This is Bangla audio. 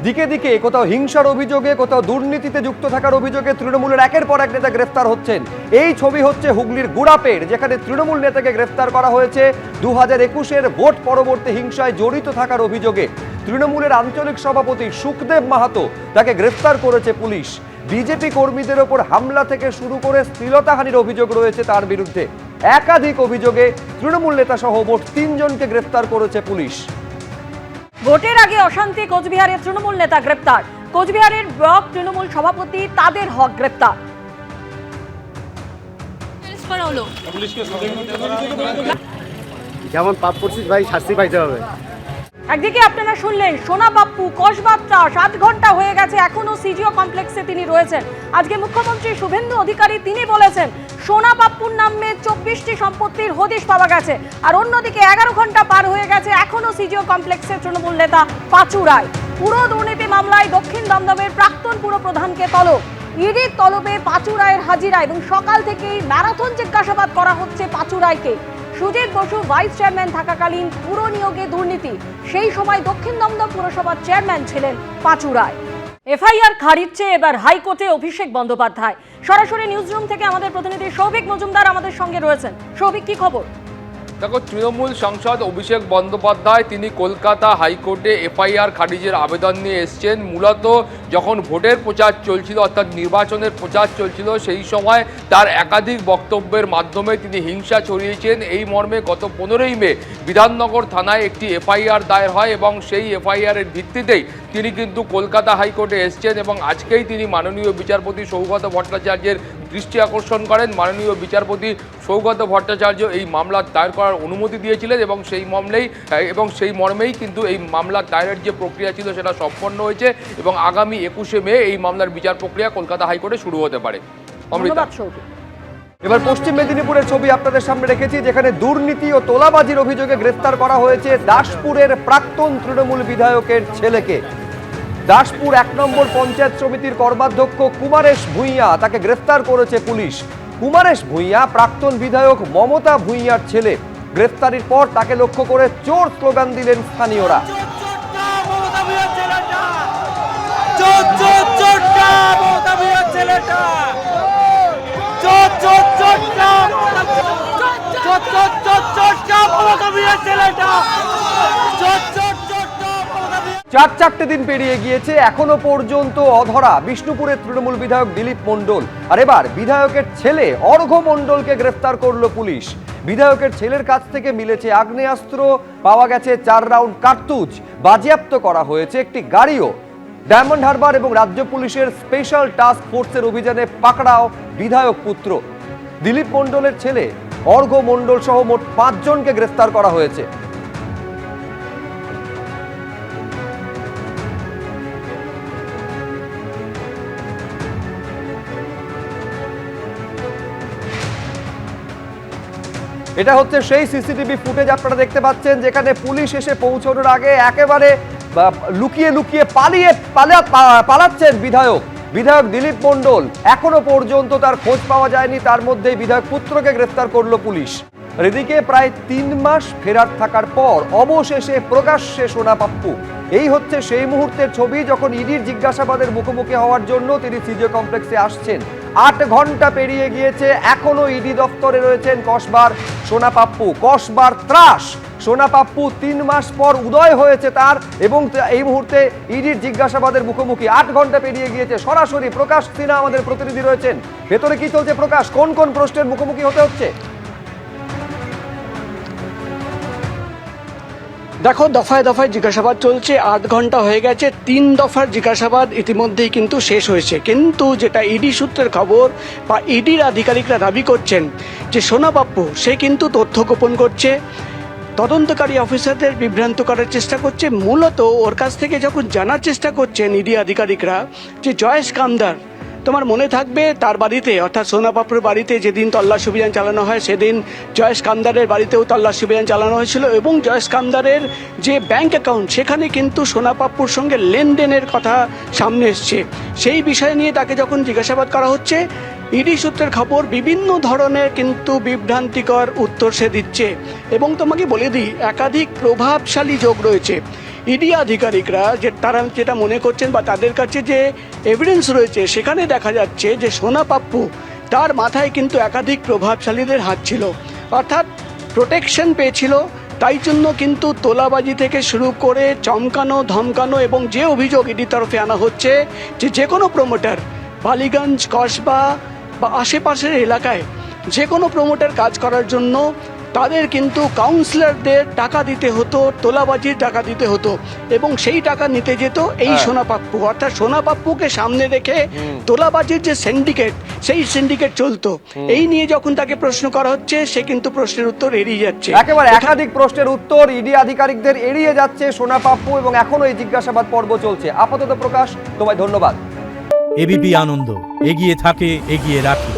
দিকে দিকে কোথাও হিংসার অভিযোগে, কোথাও দুর্নীতিতে যুক্ত থাকার অভিযোগে তৃণমূলের একের পর এক নেতা গ্রেফতার হচ্ছেন। এই ছবি হচ্ছে হুগলির গুড়াপের, যেখানে তৃণমূল নেতাকে গ্রেফতার করা হয়েছে 2021-এর ভোট পরবর্তী হিংসায় জড়িত থাকার অভিযোগে। তৃণমূলের আঞ্চলিক সভাপতি সুখদেব মাহাতো, তাকে গ্রেফতার করেছে পুলিশ। বিজেপি কর্মীদের ওপর হামলা থেকে শুরু করে শ্লীলতাহানির অভিযোগ রয়েছে তার বিরুদ্ধে। একাধিক অভিযোগে তৃণমূল নেতা সহ মোট 3 জনকে গ্রেফতার করেছে পুলিশ। ভোটের আগে অশান্তি, কোচবিহারের তৃণমূল নেতা গ্রেপ্তার। কোচবিহারের ব্লক তৃণমূল সভাপতি তাদের হক গ্রেপ্তার। যেমন পাপ করছিস ভাই, শাস্তি পাইতে হবে। একদিকে আপনারা শুনলেন সোনা পাপ্পু কসবার ত্রাস, 8 ঘন্টা হয়ে গেছে, এখনো সিজিও কমপ্লেক্সে তিনি রয়েছেন। আজকে মুখ্যমন্ত্রী শুভেন্দু অধিকারী তিনি বলেছেন সোনা পাপ্পুর নামে 24টি সম্পত্তির হদিশ পাওয়া গেছে। আর অন্যদিকে 11 ঘন্টা পার হয়ে গেছে, এখনো সিজিও কমপ্লেক্সে তৃণমূল নেতা পাঁচু রায়। পুরো দুর্নীতি মামলায় দক্ষিণ দমদমের প্রাক্তন পুরপ্রধানকে তলব। ইডির তলবে পাঁচু রায়ের হাজিরা এবং সকাল থেকেই ম্যারাথন জিজ্ঞাসাবাদ করা হচ্ছে পাঁচু রায়কে। সুজিত বসু ভাইস চেয়ারম্যান থাকাকালীন পুর নিয়োগে দুর্নীতি, সেই সময় দক্ষিণ দমদম পুরসভার চেয়ারম্যান ছিলেন পাঁচু রায়। এফআইআর খারিজ চেয়ে এবার হাইকোর্টে অভিষেক বন্দ্যোপাধ্যায়। সরাসরি নিউজরুম থেকে আমাদের প্রতিনিধি সৌভিক মজুমদার আমাদের সঙ্গে রয়েছেন। সৌভিক, কি খবর? দেখো, তৃণমূল সাংসদ অভিষেক বন্দ্যোপাধ্যায় তিনি কলকাতা হাইকোর্টে এফআইআর খারিজের আবেদন নিয়ে এসছেন। মূলত যখন ভোটের প্রচার চলছিল, অর্থাৎ নির্বাচনের প্রচার চলছিল, সেই সময় তার একাধিক বক্তব্যের মাধ্যমে তিনি হিংসা ছড়িয়েছেন। এই মর্মে গত 15ই মে বিধাননগর থানায় একটি এফআইআর দায়ের হয় এবং সেই এফআইআরের ভিত্তিতেই তিনি কিন্তু কলকাতা হাইকোর্টে এসছেন এবং আজকেই তিনি মাননীয় বিচারপতি সৌগত ভট্টাচার্যের দৃষ্টি আকর্ষণ করেন। মাননীয় বিচারপতি সৌগত ভট্টাচার্য এই মামলা দায়ের করার অনুমতি দিয়েছিলেন এবং সেই মর্মেই কিন্তু এই মামলা দায়েরের যে প্রক্রিয়া ছিল সেটা সম্পন্ন হয়েছে এবং আগামী 21শে মে এই মামলার বিচার প্রক্রিয়া কলকাতা হাইকোর্টে শুরু হতে পারে। এবার পশ্চিম মেদিনীপুরের ছবি আপনাদের সামনে রেখেছি, যেখানে দুর্নীতি ও তোলাবাজির অভিযোগে গ্রেফতার করা হয়েছে দাসপুরের প্রাক্তন তৃণমূল বিধায়কের ছেলেকে। দাসপুর 1 নম্বর পঞ্চায়েত সমিতির কর্মাধ্যক্ষ কুমারেশ ভূঁইয়া, তাকে গ্রেফতার করেছে পুলিশ। কুমারেশ ভূঁইয়া প্রাক্তন বিধায়ক মমতা ভূঁইয়ার ছেলে। গ্রেফতারির পর তাকে লক্ষ্য করে চোর স্লোগান দিলেন স্থানীয়রা। চারটে দিন পেরিয়ে গিয়েছে, এখনো পর্যন্ত অধরা বিষ্ণুপুরের তৃণমূল বিধায়ক দিলীপ মণ্ডল। আর এবার বিধায়কের ছেলে অর্ঘ্য মণ্ডলকে গ্রেফতার করলো পুলিশ। বিধায়কের ছেলের কাছ থেকে মিলেছে আগ্নেয়াস্ত্র, পাওয়া গেছে 4 রাউন্ড কার্তুজ, বাজেয়াপ্ত করা হয়েছে একটি গাড়িও। ডায়মন্ড হারবার এবং রাজ্য পুলিশের স্পেশাল টাস্ক ফোর্সের অভিযানে পাকড়াও বিধায়ক পুত্র। দিলীপ মণ্ডলের ছেলে অর্ঘ্য মণ্ডল সহ মোট 5 জনকে গ্রেফতার করা হয়েছে। এটা হচ্ছে সেই সিসিটিভি ফুটেজ আপনারা দেখতে পাচ্ছেন, যেখানে পুলিশ এসে পৌঁছানোর আগে একেবারে লুকিয়ে লুকিয়ে পালাচ্ছেন বিধায়ক দিলীপ মণ্ডল। এখনো পর্যন্ত তার খোঁজ পাওয়া যায়নি, তার মধ্যেই বিধায়ক পুত্রকে গ্রেফতার করলো পুলিশ। এদিকে প্রায় 3 মাস ফেরার থাকার পর অবশেষে প্রকাশ্যে সোনা পাপ্পু। এই হচ্ছে সেই মুহূর্তের ছবি যখন ইডির জিজ্ঞাসাবাদের মুখোমুখি হওয়ার জন্য তিনি সিজিও কমপ্লেক্সে আসছেন। 8 ঘন্টা পেরিয়ে গিয়েছে, এখনো ইডি দফতরে রয়েছেন কসবার সোনা পাপ্পু। কসবার ত্রাস, সোনা পাপ্পু 3 মাস পর উদয় হয়েছে তার, এবং এই মুহূর্তে ইডির জিজ্ঞাসাবাদের মুখোমুখি। 8 ঘন্টা পেরিয়ে গিয়েছে। সরাসরি প্রকাশ সিনহা আমাদের প্রতিনিধি রয়েছেন। ভেতরে কি চলছে প্রকাশ, কোন কোন প্রশ্নের মুখোমুখি হতে হচ্ছে? দেখো, দফায় দফায় জিজ্ঞাসাবাদ চলছে। 8 ঘন্টা হয়ে গেছে, 3 দফার জিজ্ঞাসাবাদ ইতিমধ্যেই কিন্তু শেষ হয়েছে। কিন্তু যেটা ইডি সূত্রের খবর বা ইডির আধিকারিকরা দাবি করছেন যে সোনা পাপ্পু সে কিন্তু তথ্য গোপন করছে, তদন্তকারী অফিসারদের বিভ্রান্ত করার চেষ্টা করছে। মূলত ওর কাছ থেকে যখন জানার চেষ্টা করছেন ইডি আধিকারিকরা যে জয়েশ কামদার, তোমার মনে থাকবে তার বাড়িতে অর্থাৎ সোনা পাপ্পুর বাড়িতে যেদিন তল্লাশি অভিযান চালানো হয় সেদিন জয়েশ কামদারের বাড়িতেও তল্লাশি অভিযান চালানো হয়েছিল এবং জয়েশ কামদারের যে ব্যাংক অ্যাকাউন্ট সেখানে কিন্তু সোনা পাপ্পুর সঙ্গে লেনদেনের কথা সামনে এসছে। সেই বিষয় নিয়ে তাকে যখন জিজ্ঞাসাবাদ করা হচ্ছে, ইডি সূত্রের খবর বিভিন্ন ধরনের কিন্তু বিভ্রান্তিকর উত্তর সে দিচ্ছে। এবং তোমাকে বলে দিই, একাধিক প্রভাবশালী যোগ রয়েছে। ইডি আধিকারিকরা যে তারা যেটা মনে করছেন বা তাদের কাছে যে এভিডেন্স রয়েছে সেখানে দেখা যাচ্ছে যে সোনা পাপ্পু তার মাথায় কিন্তু একাধিক প্রভাবশালীদের হাত ছিল, অর্থাৎ প্রোটেকশন পেয়েছিল। তাই জন্য কিন্তু তোলাবাজি থেকে শুরু করে চমকানো ধমকানো এবং যে অভিযোগ ইডির তরফে আনা হচ্ছে যে কোনো প্রমোটার বালিগঞ্জ কসবা বা আশেপাশের এলাকায় যে কোনো প্রমোটার কাজ করার জন্য তাদের কিন্তু কাউন্সিলরদের টাকা দিতে হতো, তোলাবাজির টাকা দিতে হতো এবং সেই টাকা নিতে যেত এই সোনা পাপ্পু। অর্থাৎ সোনা পাপ্পুকে সামনে রেখে তোলাবাজির যে সিন্ডিকেট সেই সিন্ডিকেট চলতো। এই নিয়ে যখন তাকে প্রশ্ন করা হচ্ছে সে কিন্তু প্রশ্নের উত্তর এড়িয়ে যাচ্ছে। একেবারে একাধিক প্রশ্নের উত্তর ইডি আধিকারিকদের এড়িয়ে যাচ্ছে সোনা পাপ্পু এবং এখনো এই জিজ্ঞাসাবাদ পর্ব চলছে। আপাতত প্রকাশ, তোমায় ধন্যবাদ। এবিপি আনন্দ, এগিয়ে থাকে, এগিয়ে রাখে।